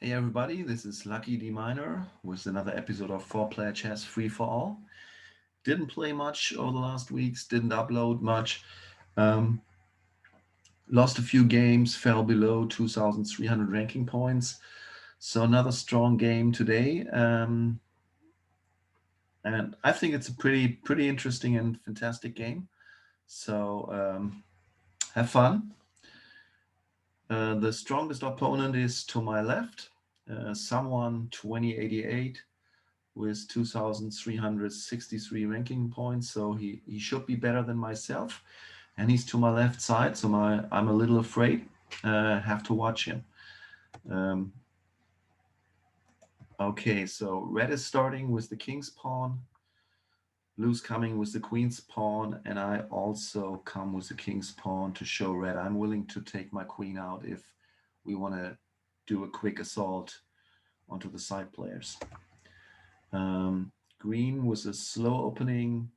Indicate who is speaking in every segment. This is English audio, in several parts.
Speaker 1: Hey everybody, this is luckyDminor with another episode of 4 Player Chess Free for All. Didn't play much over the last weeks, didn't upload much. Um, Lost a few games, fell below 2,300 ranking points. So another strong game today. And I think it's a pretty interesting and fantastic game. So have fun. The strongest opponent is to my left, someone 2088 with 2,363 ranking points. So he should be better than myself. And he's to my left side, so I'm a little afraid. Have to watch him. Um, okay, so red is starting with the king's pawn. Blue's coming with the queen's pawn, and I also come with the king's pawn to show red I'm willing to take my queen out if we want to do a quick assault onto the side players. Um, Green was a slow opening,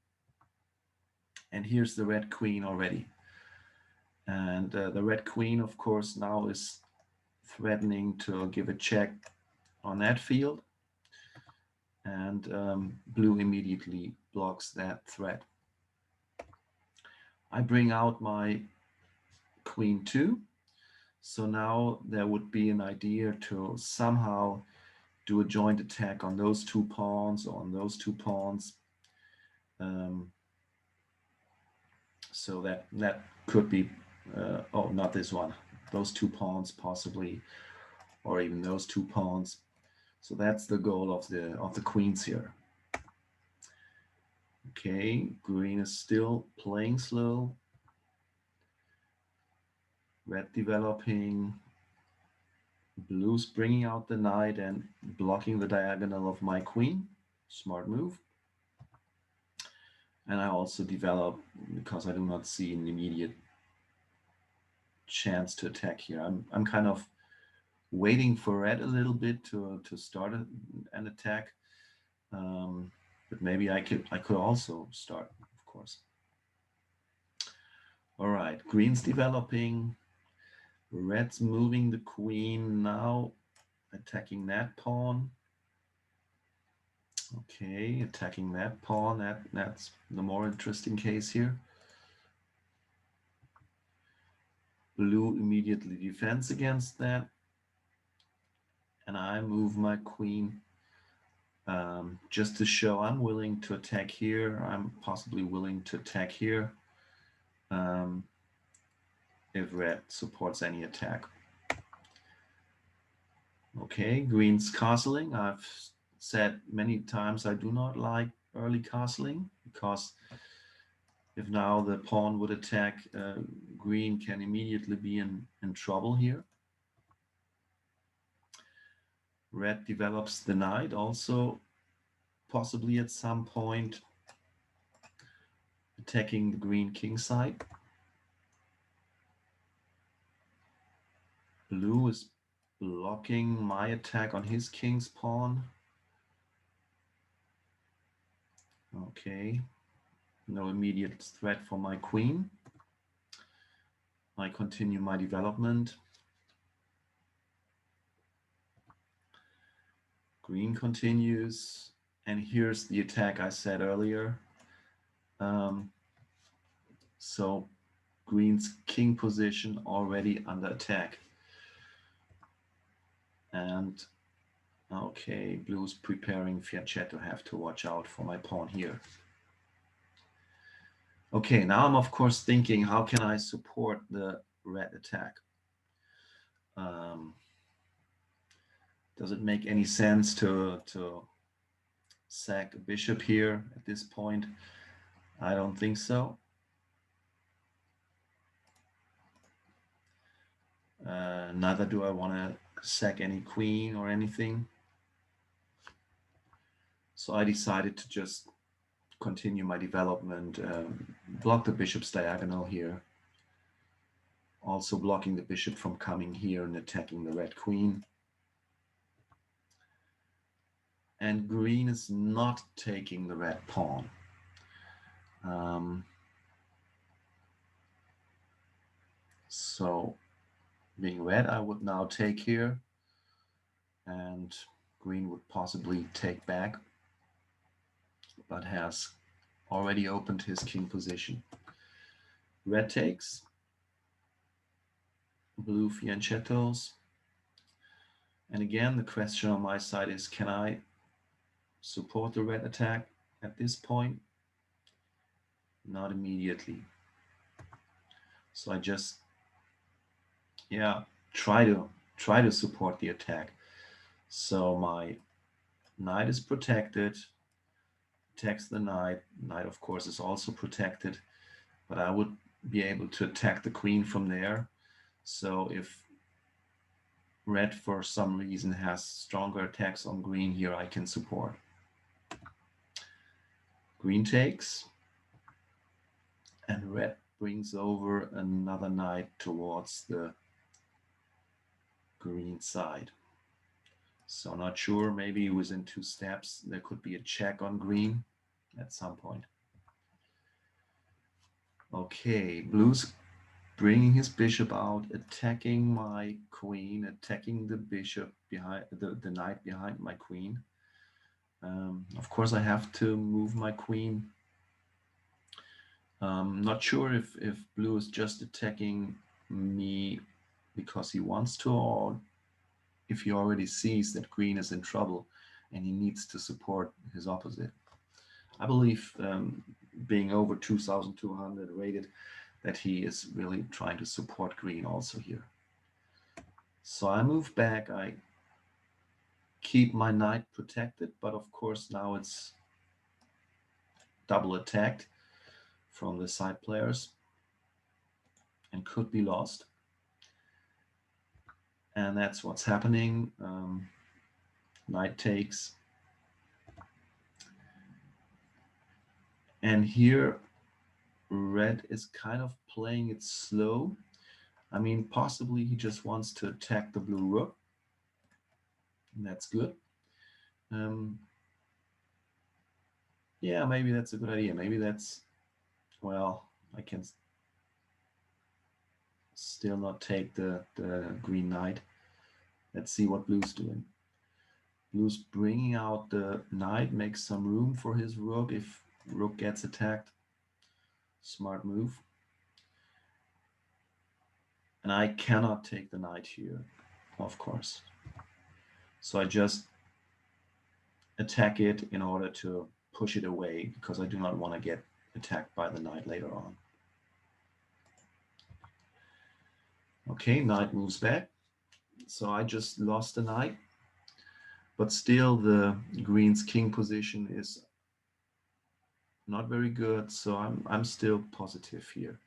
Speaker 1: and here's the red queen already. And the red queen, of course, now is threatening to give a check on that field. And blue immediately blocks that threat. I bring out my queen 2. So now there would be an idea to somehow do a joint attack on those two pawns or on those two pawns. Um, so that could be, oh, not this one. Those two pawns possibly, or even those two pawns. So that's the goal of the queens here. Okay, green is still playing slow. Red developing. Blue's bringing out the knight and blocking the diagonal of my queen. Smart move. And I also develop because I do not see an immediate chance to attack here. I'm kind of waiting for red a little bit to start an attack. But maybe I could also start, of course. All right, green's developing. Red's moving the queen now, attacking that pawn. Okay, attacking that pawn. That's the more interesting case here. Blue immediately defends against that, and I move my queen just to show I'm willing to attack here. I'm possibly willing to attack here um, if red supports any attack. Okay, green's castling. I've said many times I do not like early castling because if now the pawn would attack, green can immediately be in trouble here. Red develops the knight also, possibly at some point attacking the green king side. Blue is blocking my attack on his king's pawn. Okay, no immediate threat for my queen. I continue my development. Green continues, and here's the attack I said earlier. Um, so green's king position already under attack. And okay, blue's preparing fianchetto. Have to watch out for my pawn here. Okay, now I'm of course thinking, how can I support the red attack? Um, does it make any sense to sack a bishop here at this point? I don't think so. Neither do I want to sack any queen or anything. So I decided to just continue my development, block the bishop's diagonal here. Also blocking the bishop from coming here and attacking the red queen. And green is not taking the red pawn. So being red, I would now take here. and green would possibly take back, but has already opened his king position. Red takes, blue fianchettos, and again the question on my side is, can I support the red attack at this point? Not immediately. So I just, yeah, try to support the attack. So my knight is protected, attacks the knight. Knight, of course, is also protected, but I would be able to attack the queen from there. So if red for some reason has stronger attacks on green here, I can support. Green takes, and red brings over another knight towards the green side. So not sure, maybe within 2 steps there could be a check on green at some point. Okay, blue's bringing his bishop out, attacking my queen, attacking the bishop behind the knight behind my queen. Of course, I have to move my queen. Not sure if blue is just attacking me because he wants to, or if he already sees that green is in trouble and he needs to support his opposite. I believe, being over 2,200 rated, that he is really trying to support green also here. So I move back, I keep my knight protected, but of course now it's double attacked from the side players and could be lost. And that's what's happening. Knight takes. And here red is kind of playing it slow. I mean, possibly he just wants to attack the blue rook. And that's good. Yeah, maybe that's a good idea. Maybe that's, well, I can still not take the green knight. Let's see what blue's doing. Blue's bringing out the knight, makes some room for his rook if rook gets attacked. Smart move. And I cannot take the knight here, of course. So I just attack it in order to push it away, because I do not want to get attacked by the knight later on. Okay, knight moves back. So I just lost the knight, but still the green's king position is not very good, so I'm still positive here.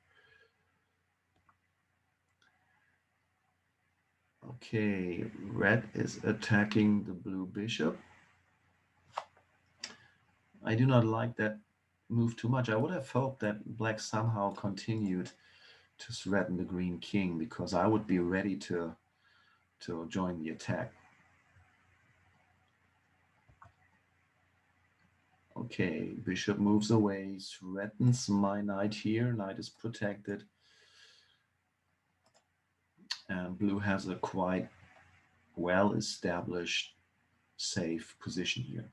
Speaker 1: Okay, red is attacking the blue bishop. I do not like that move too much. I would have hoped that black somehow continued to threaten the green king, because I would be ready to join the attack. Okay, bishop moves away, threatens my knight here. Knight is protected. And blue has a quite well-established safe position here.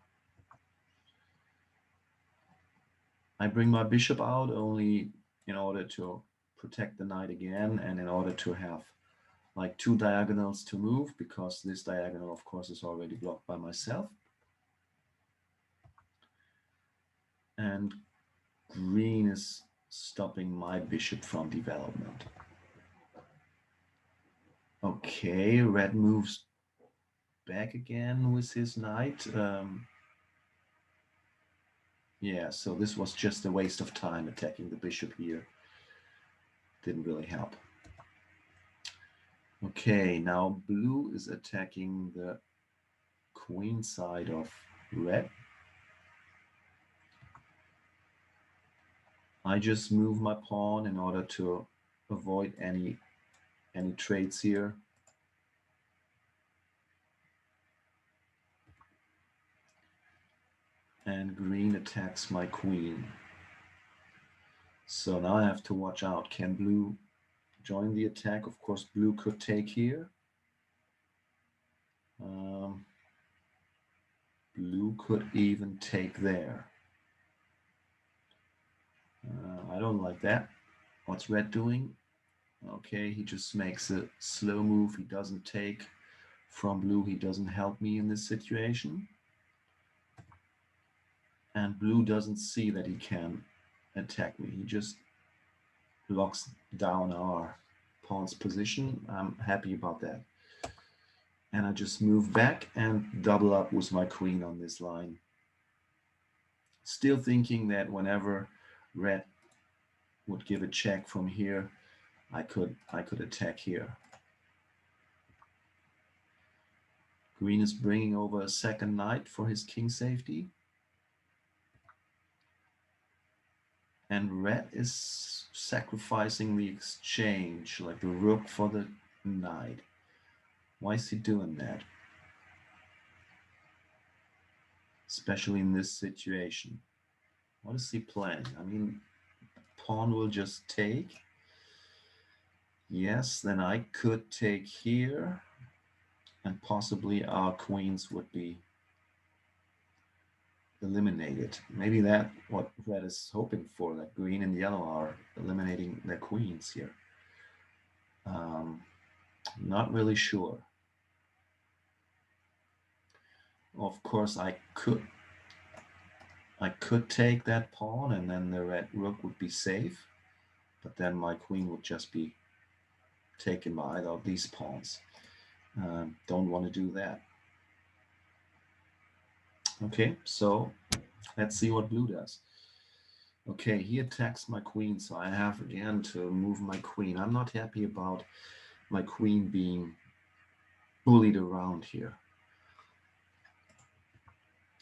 Speaker 1: I bring my bishop out only in order to protect the knight again, and in order to have like 2 diagonals to move, because this diagonal, of course, is already blocked by myself. And green is stopping my bishop from development. Okay, red moves back again with his knight. Yeah, so this was just a waste of time attacking the bishop here. Didn't really help. Okay, now blue is attacking the queen side of red. I just move my pawn in order to avoid any trades here. And green attacks my queen. So now I have to watch out. Can blue join the attack? Of course, blue could take here. blue could even take there. I don't like that. What's red doing? Okay, he just makes a slow move. He doesn't take from blue. He doesn't help me in this situation. And blue doesn't see that he can attack me. He just locks down our pawn's position. I'm happy about that. And I just move back and double up with my queen on this line. Still thinking that whenever red would give a check from here, I could attack here. Green is bringing over a second knight for his king safety. And red is sacrificing the exchange, like the rook for the knight. Why is he doing that? Especially in this situation. What is he planning? I mean, pawn will just take. Yes, then I could take here, and possibly our queens would be eliminated. Maybe that's what red is hoping for, that green and yellow are eliminating their queens here. Not really sure. Of course, I could take that pawn, and then the red rook would be safe, but then my queen would just be taken by either of these pawns. Don't want to do that. Okay, so let's see what blue does. Okay, he attacks my queen, so I have again to move my queen. I'm not happy about my queen being bullied around here.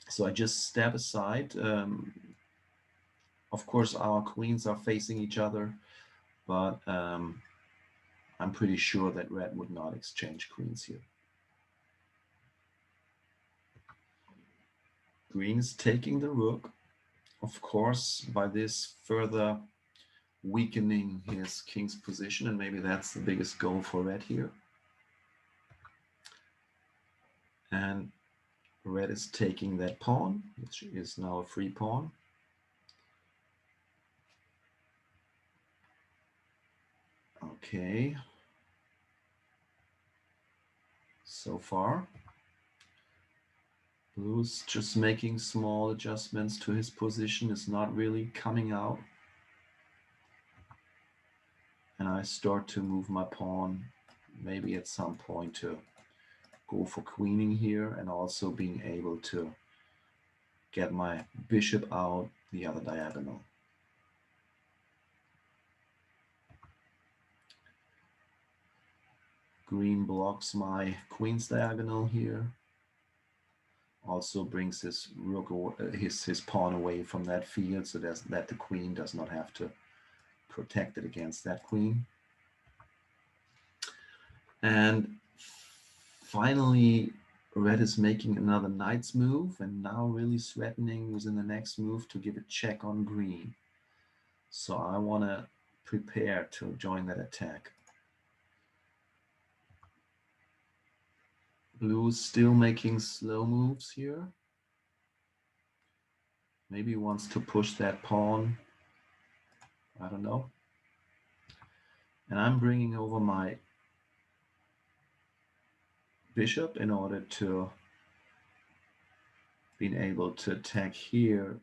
Speaker 1: So I just step aside. Of course, our queens are facing each other, but I'm pretty sure that red would not exchange queens here. Green is taking the rook, of course, by this further weakening his king's position, and maybe that's the biggest goal for red here. And red is taking that pawn, which is now a free pawn. Okay. So far, blue's just making small adjustments to his position, is not really coming out. And I start to move my pawn, maybe at some point to go for queening here, and also being able to get my bishop out the other diagonal. Green blocks my queen's diagonal here. Also brings his rook, his pawn away from that field, so that the queen does not have to protect it against that queen. And finally, red is making another knight's move, and now really threatening within the next move to give a check on green. So I want to prepare to join that attack. Blue's still making slow moves here. Maybe wants to push that pawn. I don't know. And I'm bringing over my bishop in order to be able to attack here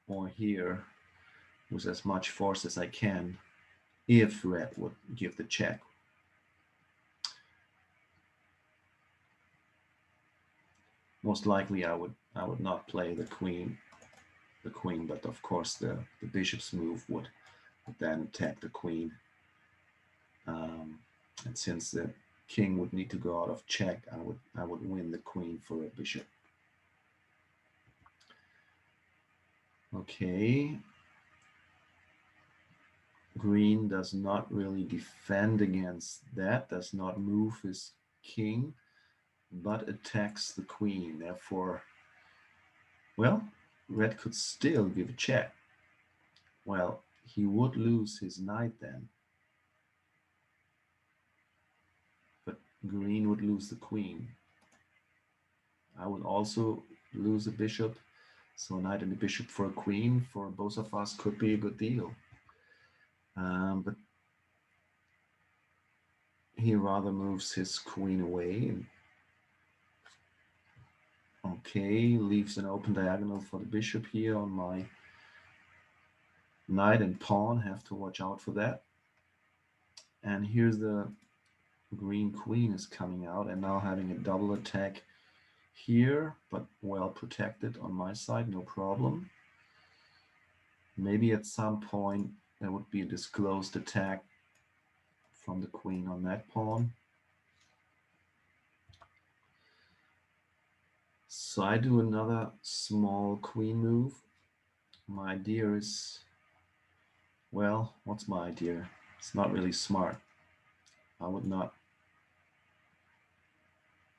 Speaker 1: or here with as much force as I can if red would give the check. Most likely I would not play the queen, but of course the bishop's move would then attack the queen. And since the king would need to go out of check, I would win the queen for a bishop. Okay. Green does not really defend against that, does not move his king, but attacks the queen. Therefore, well, red could still give a check. Well, he would lose his knight then. But green would lose the queen. I would also lose a bishop. So a knight and a bishop for a queen for both of us could be a good deal. But he rather moves his queen away. Okay, leaves an open diagonal for the bishop here on my knight and pawn. Have to watch out for that. And here's the green queen is coming out and now having a double attack here, but well protected on my side, no problem. Maybe at some point there would be a disclosed attack from the queen on that pawn. So I do another small queen move. My idea is, well, what's my idea? It's not really smart. I would not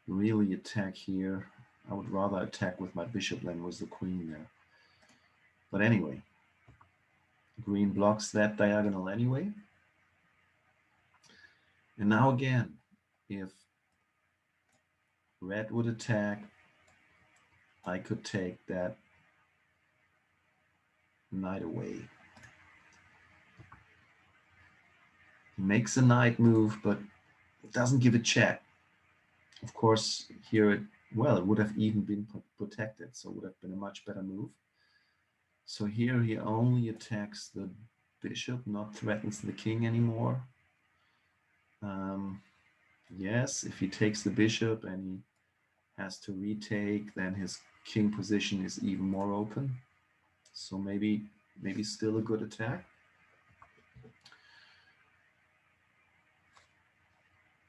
Speaker 1: really attack here. I would rather attack with my bishop than with the queen there. But anyway, green blocks that diagonal anyway. And now again, if red would attack, I could take that knight away. He makes a knight move, but it doesn't give a check. Of course, here it would have even been protected, so it would have been a much better move. So here he only attacks the bishop, not threatens the king anymore. Yes, if he takes the bishop and he has to retake, then his king position is even more open. So maybe still a good attack.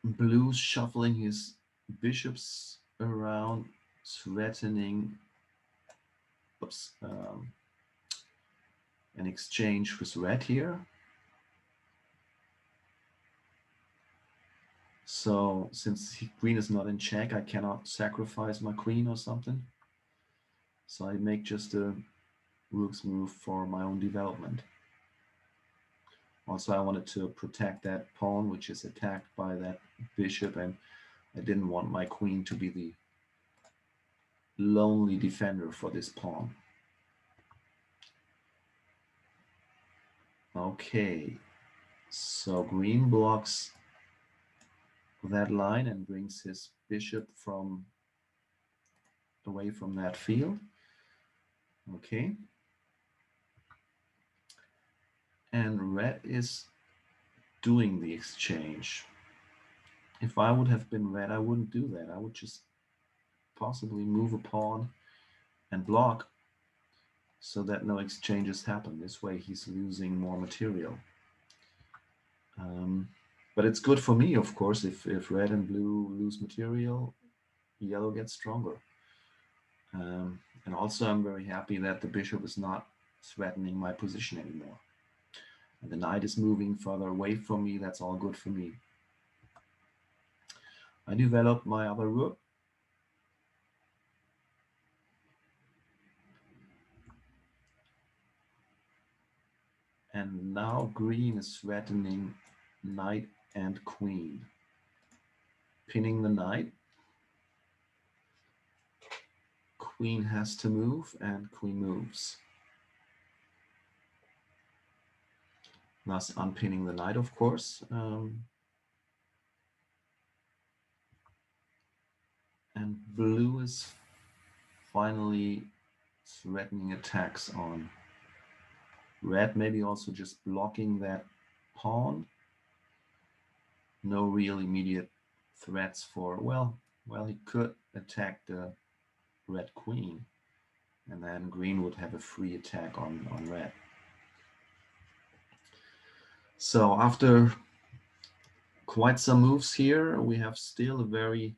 Speaker 1: Blue's shuffling his bishops around, threatening an exchange with red here. So since green is not in check, I cannot sacrifice my queen or something. So I make just a rook's move for my own development. Also, I wanted to protect that pawn, which is attacked by that bishop, and I didn't want my queen to be the lonely defender for this pawn. Okay, so green blocks that line and brings his bishop away from that field. Okay. And red is doing the exchange. If I would have been red, I wouldn't do that. I would just possibly move a pawn and block so that no exchanges happen. This way he's losing more material. But it's good for me, of course, if red and blue lose material, yellow gets stronger. And also I'm very happy that the bishop is not threatening my position anymore. And the knight is moving further away from me. That's all good for me. I develop my other rook. And now green is threatening knight and queen. Pinning the knight. Queen has to move, and queen moves. Thus unpinning the knight, of course. And blue is finally threatening attacks on red, maybe also just blocking that pawn. No real immediate threats for, well, he could attack the red queen, and then green would have a free attack on red. So after quite some moves here, we have still a very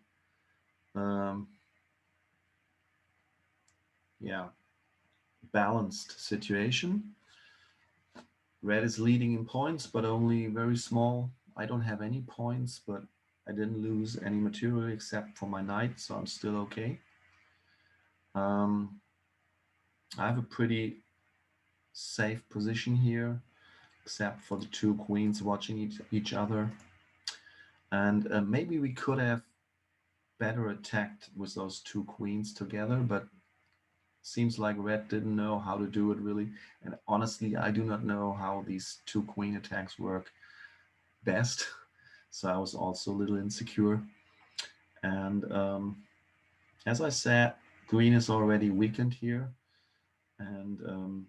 Speaker 1: balanced situation. Red is leading in points, but only very small. I don't have any points, but I didn't lose any material except for my knight, so I'm still okay. I have a pretty safe position here, except for the two queens watching each other. And maybe we could have better attacked with those two queens together, but Seems like red didn't know how to do it really. And honestly, I do not know how these two queen attacks work best. So I was also a little insecure. And as I said, green is already weakened here. And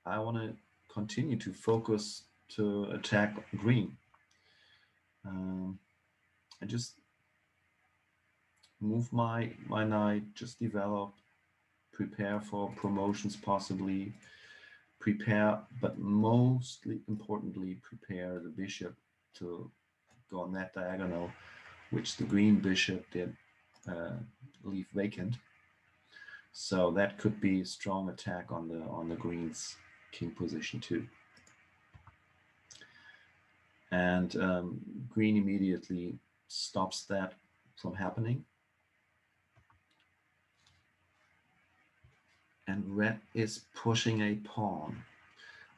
Speaker 1: I want to continue to focus to attack green. Um, I just move my knight, just develop, prepare for promotions possibly, prepare, but mostly importantly, prepare the bishop to go on that diagonal, which the green bishop did uh, leave vacant. So that could be a strong attack on the green's king position too. And green immediately stops that from happening. And red is pushing a pawn.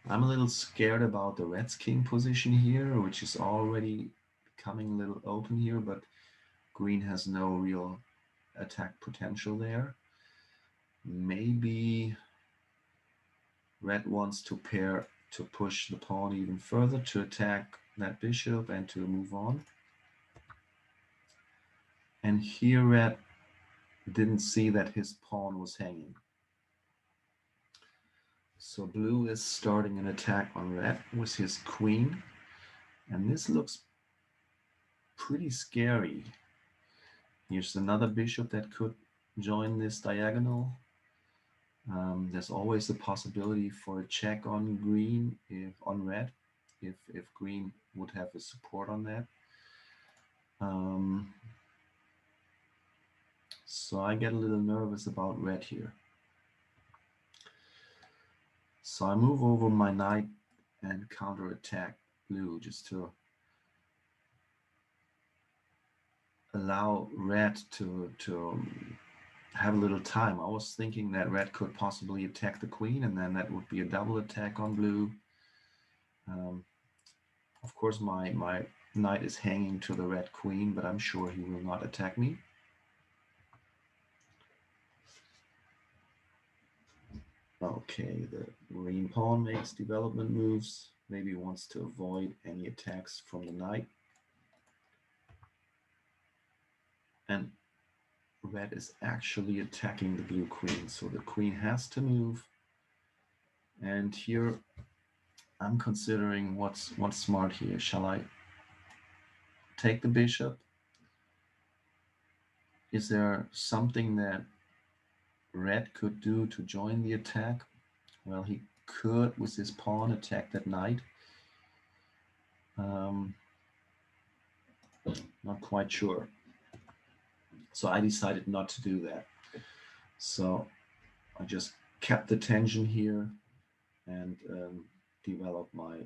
Speaker 1: I'm a little scared about the red's king position here, which is already becoming a little open here, but green has no real attack potential there. Maybe red wants to pair to push the pawn even further to attack that bishop and to move on. And here red didn't see that his pawn was hanging. So blue is starting an attack on red with his queen. And this looks pretty scary. Here's another bishop that could join this diagonal. There's always the possibility for a check on green, if on red, if green would have a support on that. So I get a little nervous about red here. So I move over my knight and counterattack blue just to allow red to have a little time. I was thinking that red could possibly attack the queen, and then that would be a double attack on blue. Of course, my knight is hanging to the red queen, but I'm sure he will not attack me. Okay, the green pawn makes development moves. Maybe wants to avoid any attacks from the knight. And red is actually attacking the blue queen, so the queen has to move. And here I'm considering what's smart here. Shall I take the bishop? Is there something that red could do to join the attack? Well, he could, with his pawn, attack that knight. Not quite sure. So I decided not to do that. So I just kept the tension here and developed my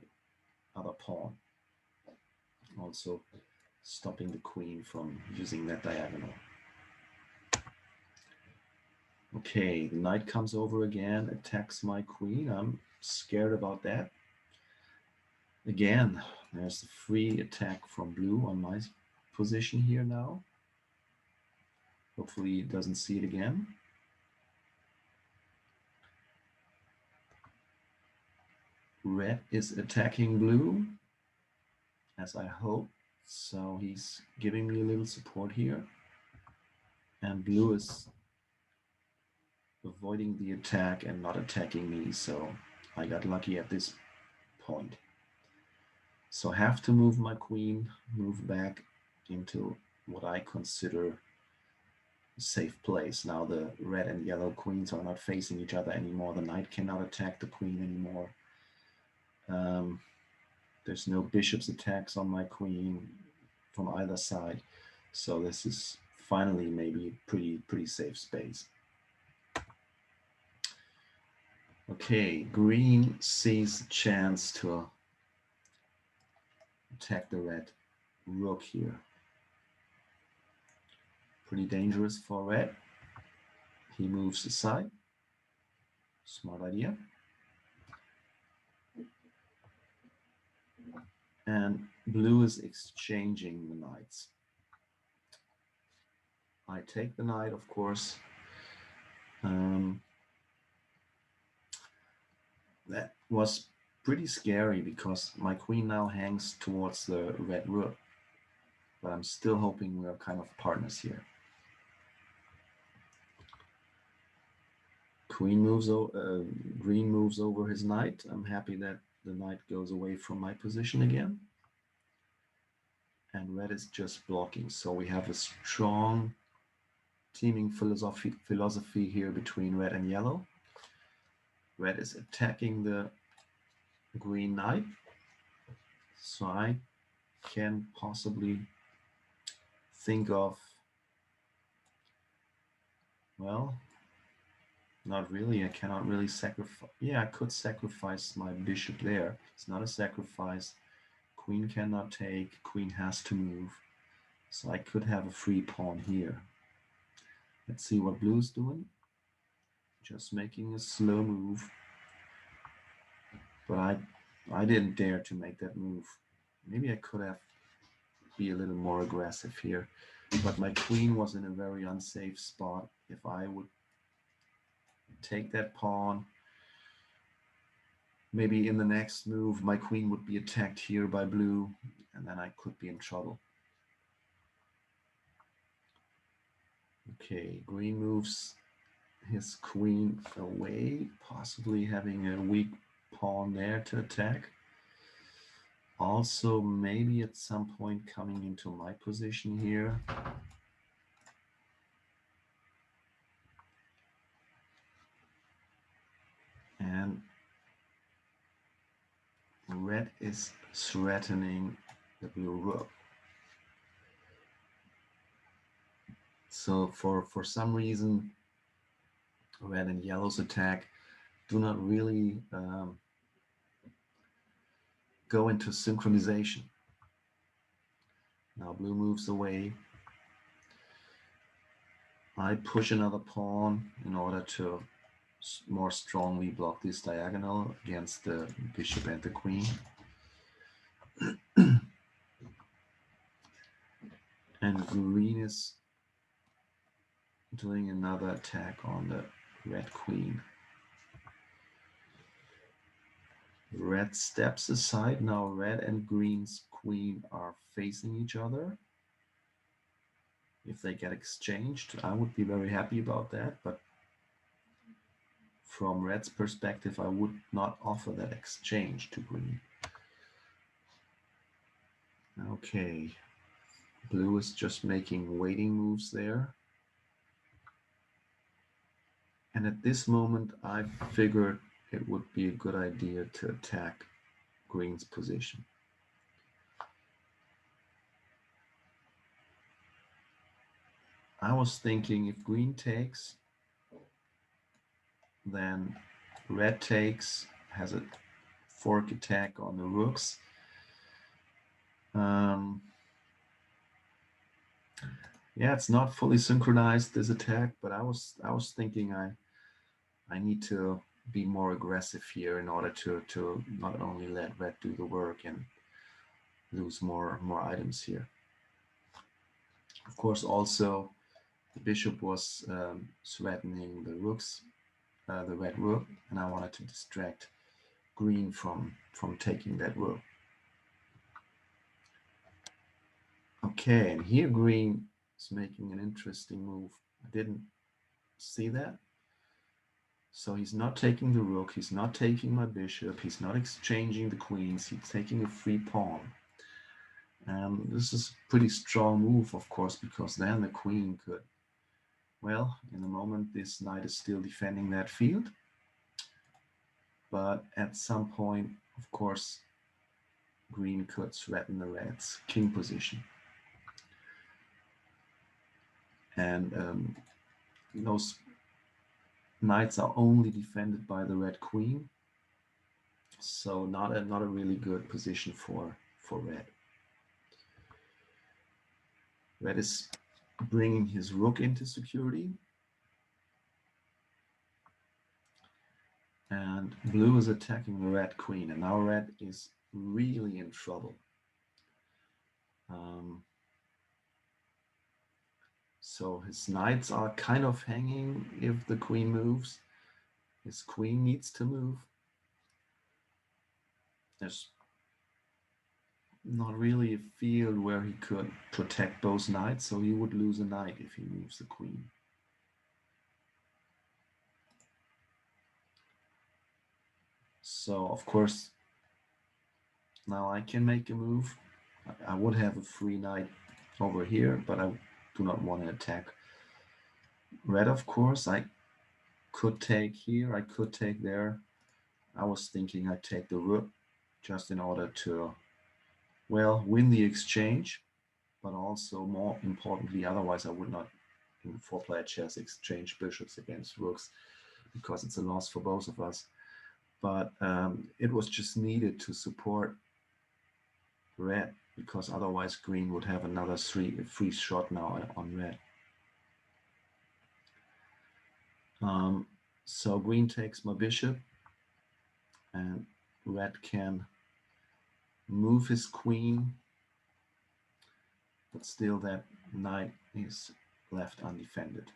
Speaker 1: other pawn. Also stopping the queen from using that diagonal. Okay, the knight comes over again, attacks my queen. I'm scared about that. Again, there's the free attack from blue on my position here now. Hopefully it doesn't see it again. Red is attacking blue, as I hope. So he's giving me a little support here. And blue is avoiding the attack and not attacking me. So I got lucky at this point. So I have to move my queen, move back into what I consider a safe place. Now the red and yellow queens are not facing each other anymore. The knight cannot attack the queen anymore. There's no bishop's attacks on my queen from either side. So this is finally maybe a pretty safe space. Okay, green sees a chance to attack the red rook here. Pretty dangerous for red. He moves aside. Smart idea. And blue is exchanging the knights. I take the knight, of course. That was pretty scary because my queen now hangs towards the red rook, but I'm still hoping we are kind of partners here. Green moves over his knight. I'm happy that the knight goes away from my position again. And red is just blocking. So we have a strong teaming philosophy here between red and yellow. Red is attacking the green knight. So I can possibly think of, well, not really. I cannot really sacrifice. Yeah, I could sacrifice my bishop there. It's not a sacrifice. Queen cannot take. Queen has to move. So I could have a free pawn here. Let's see what blue's doing. Just making a slow move. But I didn't dare to make that move. Maybe I could have be a little more aggressive here. But my queen was in a very unsafe spot. If I would take that pawn, maybe in the next move my queen would be attacked here by blue, and then I could be in trouble. Okay, green moves his queen away, possibly having a weak pawn there to attack. Also, maybe at some point coming into my position here. And red is threatening the blue rook. So for some reason, red and yellow's attack do not really go into synchronization. Now blue moves away. I push another pawn in order to more strongly block this diagonal against the bishop and the queen. And green is doing another attack on the red queen. Red steps aside. Now red and green's queen are facing each other. If they get exchanged, I would be very happy about that, but from red's perspective, I would not offer that exchange to green. Okay, blue is just making waiting moves there. And at this moment, I figured it would be a good idea to attack green's position. I was thinking if green takes, then red takes, has a fork attack on the rooks. Yeah, it's not fully synchronized, this attack, but I was thinking I need to be more aggressive here in order to not only let red do the work and lose more items here. Of course, also the bishop was threatening the rooks, the red rook, and I wanted to distract green from taking that rook. Okay, and here green is making an interesting move. I didn't see that. So he's not taking the rook, he's not taking my bishop, he's not exchanging the queens, he's taking a free pawn. And this is a pretty strong move, of course, because then the queen could, well, in the moment this knight is still defending that field. But at some point, of course, green could threaten the red's king position. And those knights are only defended by the red queen, so not a really good position for red. Red is bringing his rook into security, and blue is attacking the red queen, and now red is really in trouble. So his knights are kind of hanging if the queen moves. His queen needs to move. there's not really a field where he could protect both knights, so he would lose a knight if he moves the queen. So of course now I can make a move. I would have a free knight over here, but I do not want to attack red. Of course I could take here, I could take there. I was thinking I'd take the rook just in order to, well, win the exchange, but also more importantly, otherwise I would not in 4-player chess exchange bishops against rooks because it's a loss for both of us. But it was just needed to support red because otherwise green would have another free shot now on red. So green takes my bishop and red can move his queen, but still that knight is left undefended,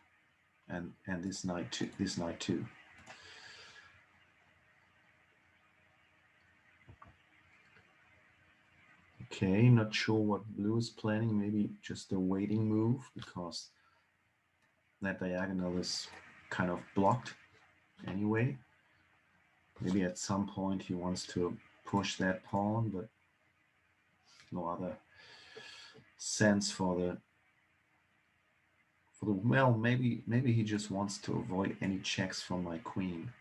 Speaker 1: and this knight too. Okay, not sure what blue is planning. Maybe just a waiting move because that diagonal is kind of blocked anyway. Maybe at some point he wants to push that pawn, but no other sense for the well, maybe he just wants to avoid any checks from my queen.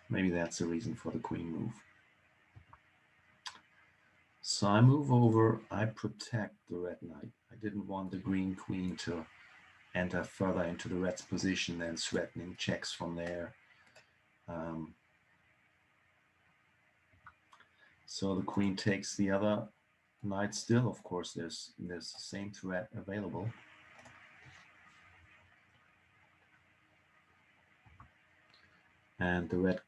Speaker 1: Maybe that's the reason for the queen move. So I move over, I protect the red knight. I didn't want the green queen to enter further into the red's position and threatening checks from there. So the queen takes the other knight still. Of course, there's the same threat available. And the red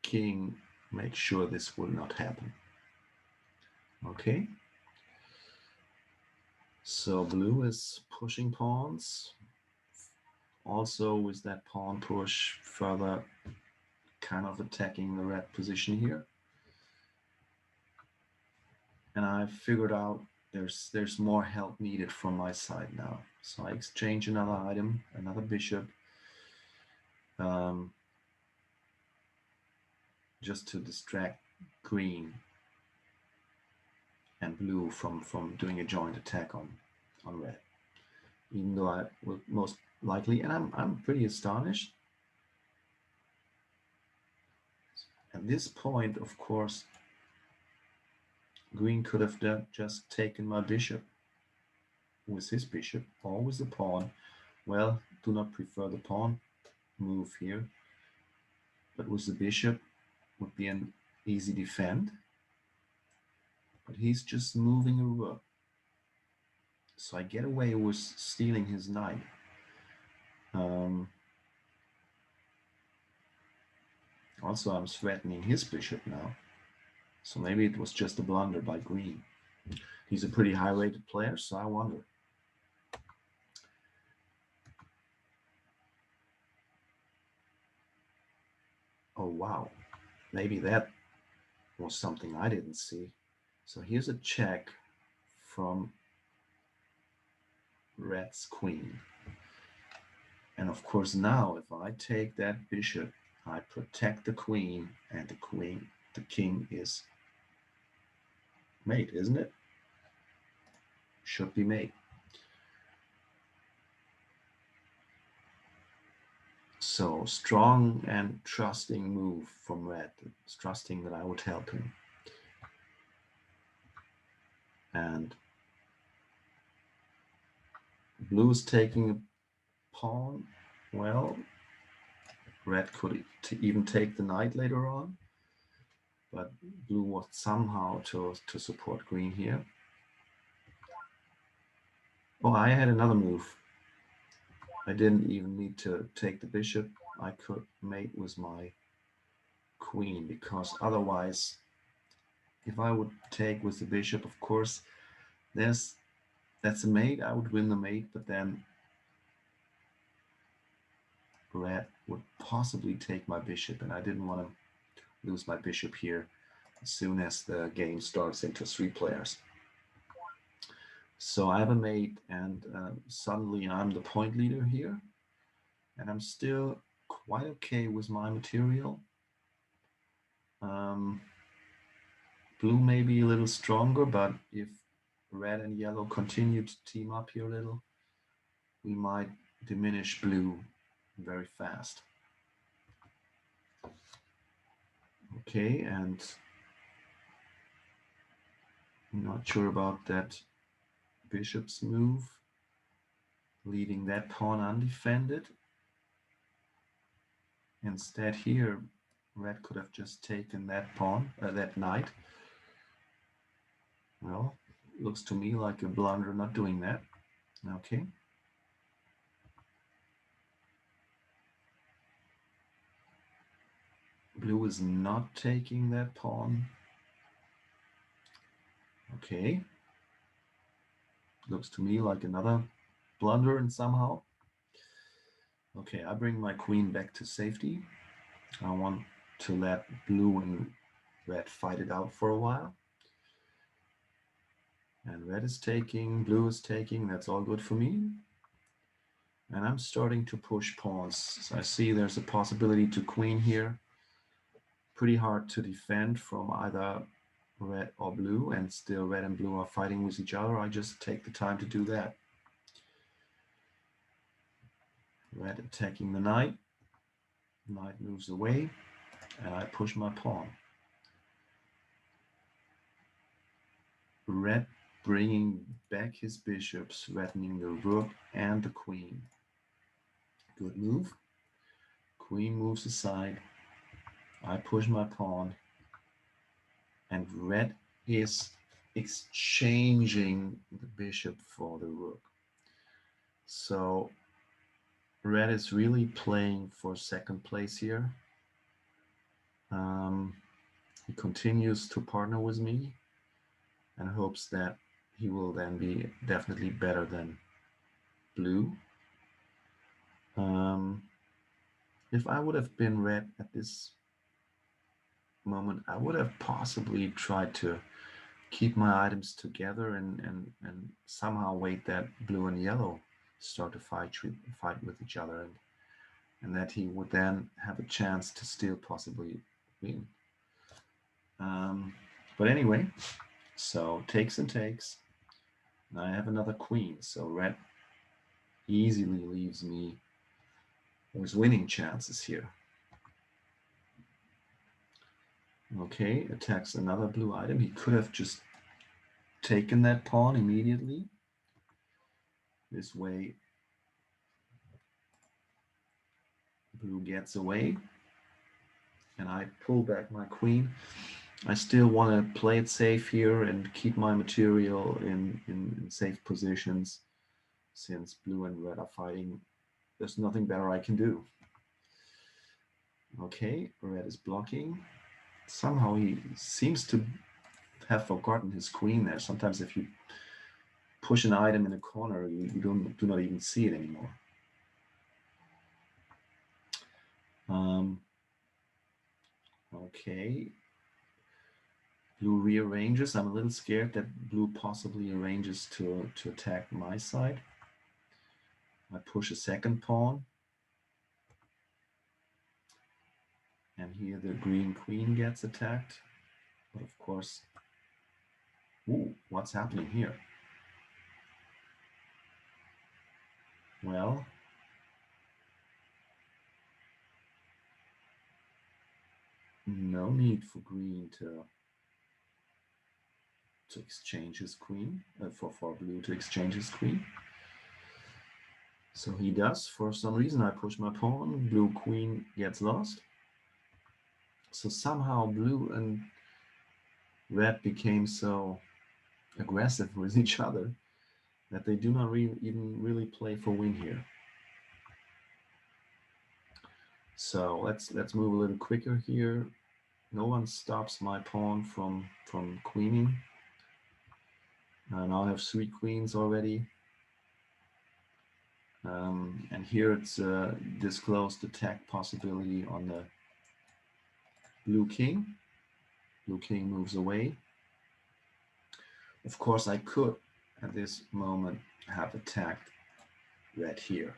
Speaker 1: king makes sure this will not happen. Okay. So blue is pushing pawns. Also with that pawn push, further kind of attacking the red position here. And I figured out there's more help needed from my side now. So I exchange another item, another bishop, just to distract green and blue from doing a joint attack on red. Even though I will most likely, and I'm pretty astonished. At this point, of course, green could have just taken my bishop with his bishop or with the pawn. Well, do not prefer the pawn move here, but with the bishop would be an easy defend. But he's just moving a rook. So I get away with stealing his knight. Also, I'm threatening his bishop now. So maybe it was just a blunder by green. He's a pretty high-rated player, so I wonder. Oh, wow. Maybe that was something I didn't see. So here's a check from red's queen. And of course now, if I take that bishop, I protect the queen, and the king is mate, isn't it? Should be mate. So strong and trusting move from red. It's trusting that I would help him. And blue's taking a pawn. Well, red could even take the knight later on, but blue was somehow to support green here. Oh, I had another move. I didn't even need to take the bishop. I could mate with my queen, because otherwise, if I would take with the bishop, of course, that's a mate. I would win the mate, but then red would possibly take my bishop, and I didn't want to lose my bishop here as soon as the game starts into 3 players. So I have a mate, and suddenly I'm the point leader here, and I'm still quite okay with my material. Blue may be a little stronger, but if red and yellow continue to team up here a little, we might diminish blue very fast. Okay, and I'm not sure about that bishop's move, leaving that pawn undefended. Instead here, red could have just taken that pawn, that knight. Well, looks to me like a blunder not doing that. Okay. Blue is not taking that pawn. Okay. Looks to me like another blunder and somehow. Okay, I bring my queen back to safety. I want to let blue and red fight it out for a while. And red is taking, blue is taking, that's all good for me. And I'm starting to push pawns. So I see there's a possibility to queen here. Pretty hard to defend from either red or blue, and still red and blue are fighting with each other. I just take the time to do that. Red attacking the knight. Knight moves away, and I push my pawn. Red bringing back his bishops, threatening the rook and the queen. Good move. Queen moves aside. I push my pawn, and red is exchanging the bishop for the rook. So red is really playing for second place here. He continues to partner with me and hopes that he will then be definitely better than blue. If I would have been red at this moment, I would have possibly tried to keep my items together and somehow wait that blue and yellow start to fight with each other, and that he would then have a chance to still possibly win. But anyway, so takes and takes. And I have another queen, so red easily leaves me with winning chances here. Okay, attacks another blue item. He could have just taken that pawn immediately. This way, blue gets away, and I pull back my queen. I still want to play it safe here and keep my material in safe positions. Since blue and red are fighting, there's nothing better I can do. Okay, red is blocking. Somehow he seems to have forgotten his queen there. Sometimes if you push an item in a corner, you do not even see it anymore. Okay. Blue rearranges. I'm a little scared that blue possibly arranges to attack my side. I push a second pawn. And here the green queen gets attacked. But of course, ooh, what's happening here? Well, no need for green to exchange his queen, for blue to exchange his queen. So he does. For some reason I push my pawn, blue queen gets lost. So somehow blue and red became so aggressive with each other that they do not even really play for win here. So let's move a little quicker here. No one stops my pawn from queening. I now have 3 queens already. And here it's a disclosed attack possibility on the Blue king. Blue king moves away. Of course, I could at this moment have attacked red here.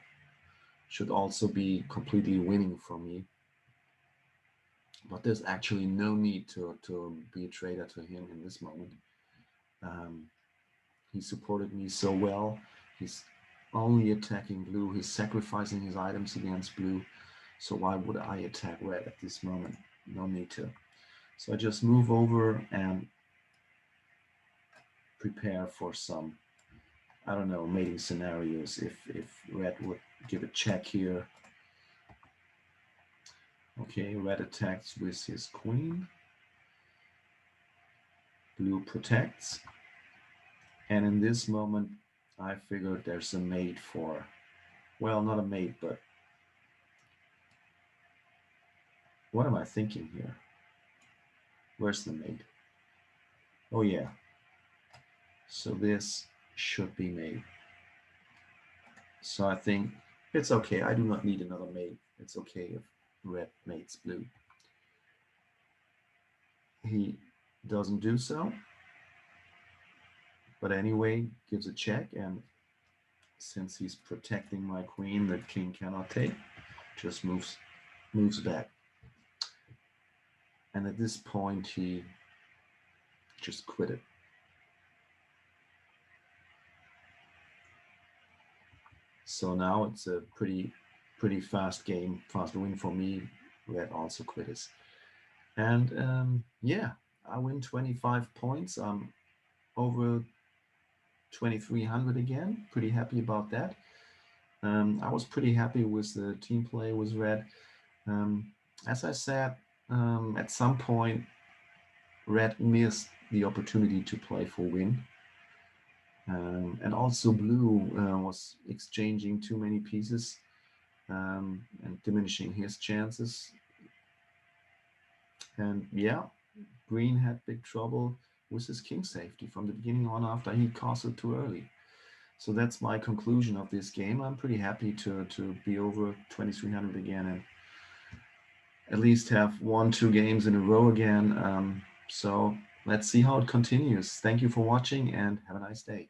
Speaker 1: Should also be completely winning for me. But there's actually no need to be a traitor to him in this moment. He supported me so well. He's only attacking blue. He's sacrificing his items against blue. So why would I attack red at this moment? No need to. So I just move over and prepare for some, I don't know, mating scenarios. If red would give a check here. Okay, red attacks with his queen. Blue protects. And in this moment, I figured there's a mate for, well, not a mate, but what am I thinking here? Where's the mate? Oh yeah. So this should be mate. So I think it's okay. I do not need another mate. It's okay if red mates blue. He doesn't do so. But anyway, gives a check, and since he's protecting my queen, the king cannot take. Just moves back. And at this point, he just quit it. So now it's a pretty fast game, fast win for me. Red also quit it. And yeah, I win 25 points. I'm over 2,300 again. Pretty happy about that. I was pretty happy with the team play with red. As I said, at some point, red missed the opportunity to play for win. And also blue was exchanging too many pieces and diminishing his chances. And yeah, green had big trouble with his king safety from the beginning on after he castled too early. So that's my conclusion of this game. I'm pretty happy to be over 2,300 again and at least have 1-2 games in a row again. So let's see how it continues. Thank you for watching and have a nice day.